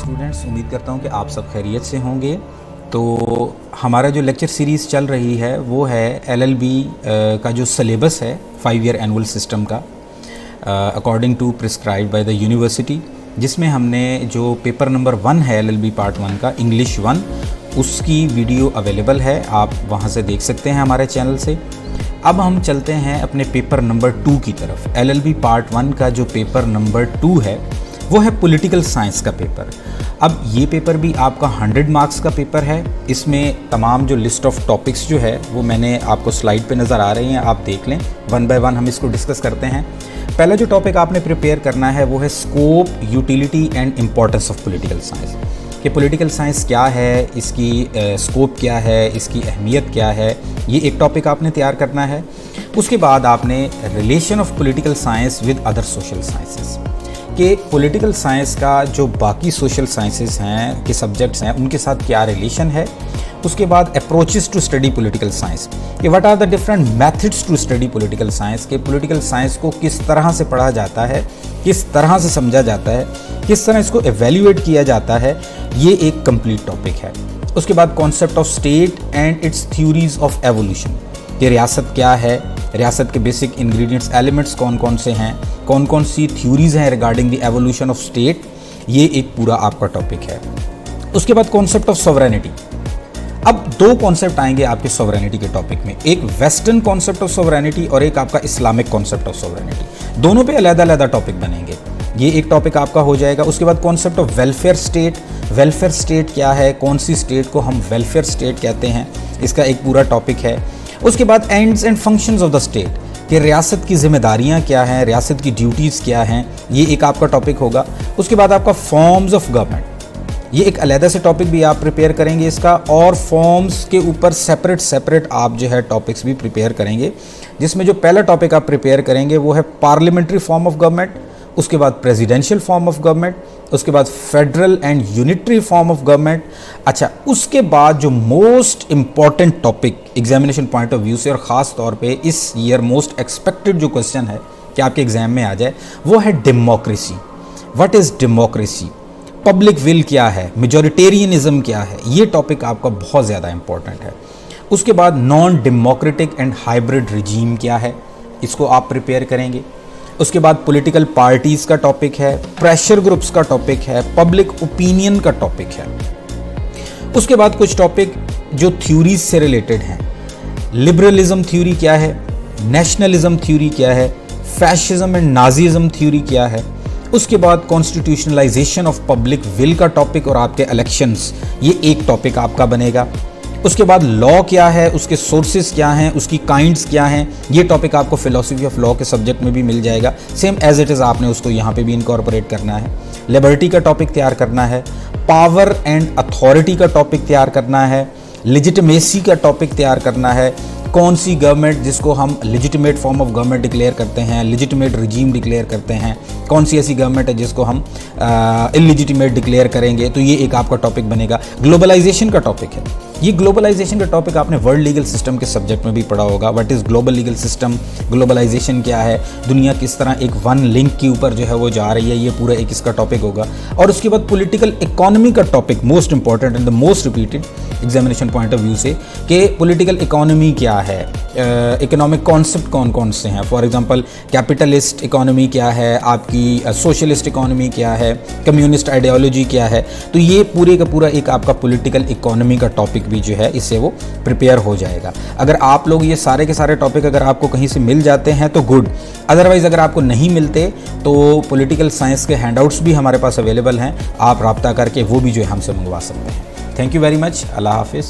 Students, उम्मीद करता हूँ कि आप सब खैरियत से होंगे। तो हमारा जो लेक्चर सीरीज़ चल रही है वो है एलएलबी का जो सिलेबस है 5 ईयर एनुअल सिस्टम का according to prescribed by the university, जिसमें हमने जो पेपर नंबर 1 है एलएलबी पार्ट 1 का इंग्लिश 1, उसकी वीडियो अवेलेबल है, आप वहाँ से देख सकते हैं हमारे चैनल से। अब हम चलते हैं अपने पेपर नंबर 2 की तरफ। एलएलबी पार्ट 1 का जो पेपर नंबर 2 है वो है पॉलिटिकल साइंस का पेपर। अब ये पेपर भी आपका 100 मार्क्स का पेपर है। इसमें तमाम जो लिस्ट ऑफ टॉपिक्स जो है वो मैंने आपको स्लाइड पे नज़र आ रही हैं, आप देख लें। 1 बाय 1 हम इसको डिस्कस करते हैं। पहला जो टॉपिक आपने प्रिपेयर करना है वो है scope, utility and importance of political science. कि पॉलिटिकल साइंस क्या है, इसकी स्कोप क्या है, इसकी अहमियत क्या है, ये एक टॉपिक आपने तैयार करना है। उसके बाद आपने relation of political science with other social sciences, कि पॉलिटिकल साइंस का जो बाकी सोशल साइंसेस हैं के सब्जेक्ट्स हैं उनके साथ क्या रिलेशन है। उसके बाद approaches to study political science, कि what are the different methods to study political science, के पॉलिटिकल साइंस को किस तरह से पढ़ा जाता है, किस तरह से समझा जाता है, किस तरह इसको एवेल्यूएट किया जाता है, ये एक कंप्लीट टॉपिक है। उसके बाद concept of state and it's theories of evolution, कि रियासत क्या है, रियासत के बेसिक इंग्रेडिएंट्स एलिमेंट्स कौन कौन से हैं, कौन कौन सी थ्योरीज हैं regarding the evolution of state, ये एक पूरा आपका टॉपिक है। उसके बाद कॉन्सेप्ट ऑफ सॉवरेनिटी। अब 2 कॉन्सेप्ट आएंगे आपके सॉवरेनिटी के टॉपिक में, एक वेस्टर्न कॉन्सेप्ट ऑफ सॉवरेनिटी और एक आपका इस्लामिक कॉन्सेप्ट ऑफ सॉवरेनिटी। दोनों पे अलग-अलग टॉपिक बनेंगे, ये एक टॉपिक आपका हो जाएगा। उसके बाद concept of welfare state, welfare state क्या है, कौन सी स्टेट को हम वेलफेयर स्टेट कहते हैं, इसका एक पूरा टॉपिक है। उसके बाद ends and functions of the state, कि रियासत की जिम्मेदारियां क्या हैं, रियासत की ड्यूटीज़ क्या हैं, ये एक आपका टॉपिक होगा। उसके बाद आपका फॉर्म्स ऑफ गवर्नमेंट, ये एक अलग से टॉपिक भी आप प्रिपेयर करेंगे इसका, और फॉर्म्स के ऊपर सेपरेट आप जो है टॉपिक्स भी प्रिपेयर करेंगे, जिसमें जो पहला टॉपिक आप प्रिपेयर करेंगे वो है पार्लियामेंट्री फॉर्म ऑफ गवर्नमेंट, उसके बाद प्रेसिडेंशियल फॉर्म ऑफ गवर्नमेंट, उसके बाद federal and unitary form of government. अच्छा, उसके बाद जो most important topic examination point of view से और ख़ास तौर पे इस ईयर मोस्ट एक्सपेक्टेड जो क्वेश्चन है कि आपके एग्जाम में आ जाए, वो है democracy. What is democracy, public will क्या है, मेजॉरिटेरियनिज्म क्या है, ये टॉपिक आपका बहुत ज़्यादा इंपॉर्टेंट है। उसके बाद non democratic and hybrid regime क्या है, इसको आप प्रिपेयर करेंगे। उसके बाद पॉलिटिकल पार्टीज़ का टॉपिक है, प्रेशर ग्रुप्स का टॉपिक है, पब्लिक ओपिनियन का टॉपिक है। उसके बाद कुछ टॉपिक जो थ्योरीज से रिलेटेड हैं, लिबरलिज्म थ्योरी क्या है, नेशनलिज्म थ्योरी क्या है, फैशिज्म एंड नाजीज्म थ्योरी क्या है। उसके बाद कॉन्स्टिट्यूशनलाइजेशन ऑफ पब्लिक विल का टॉपिक और आपके इलेक्शंस, ये एक टॉपिक आपका बनेगा। उसके बाद लॉ क्या है, उसके सोर्सेज क्या हैं, उसकी काइंड्स क्या हैं, ये टॉपिक आपको फिलॉसफी ऑफ लॉ के सब्जेक्ट में भी मिल जाएगा। सेम एज इट इज़ आपने उसको यहाँ पे भी इनकॉर्पोरेट करना है। लिबर्टी का टॉपिक तैयार करना है, पावर एंड अथॉरिटी का टॉपिक तैयार करना है, लेजिटिमेसी का टॉपिक तैयार करना है, कौन सी गवर्नमेंट जिसको हम legitimate form of government declare करते हैं, लेजिटिमेट रिजीम डिक्लेयर करते हैं, कौन सी ऐसी गवर्नमेंट है जिसको हम इलिजिटिमेट डिक्लेयर करेंगे, तो ये एक आपका टॉपिक बनेगा। ग्लोबलाइजेशन का टॉपिक है, ये ग्लोबलाइजेशन का टॉपिक आपने वर्ल्ड लीगल सिस्टम के सब्जेक्ट में भी पढ़ा होगा। What is global legal system, globalisation क्या है, दुनिया किस तरह एक वन लिंक के ऊपर जो है वो जा रही है, ये पूरा एक इसका टॉपिक होगा। और उसके बाद पॉलिटिकल इकोनॉमी का topic most important and the most repeated examination point of view से, कि पॉलिटिकल इकोनॉमी क्या है, इकोनॉमिक कॉन्सेप्ट कौन कौन से हैं। फॉर एग्जांपल कैपिटलिस्ट इकोनॉमी क्या है, आपकी सोशलिस्ट इकोनॉमी क्या है, कम्युनिस्ट आइडियोलॉजी क्या है। तो ये पूरे का पूरा एक आपका पॉलिटिकल इकोनॉमी का टॉपिक भी जो है इससे वो प्रिपेयर हो जाएगा। अगर आप लोग ये सारे के सारे टॉपिक अगर आपको कहीं से मिल जाते हैं तो गुड, अदरवाइज़ अगर आपको नहीं मिलते तो पॉलिटिकल साइंस के हैंडआउट्स भी हमारे पास अवेलेबल हैं, आप रब्ता करके वो भी जो है हमसे मंगवा सकते हैं। थैंक यू वेरी मच, अल्लाह हाफिज़।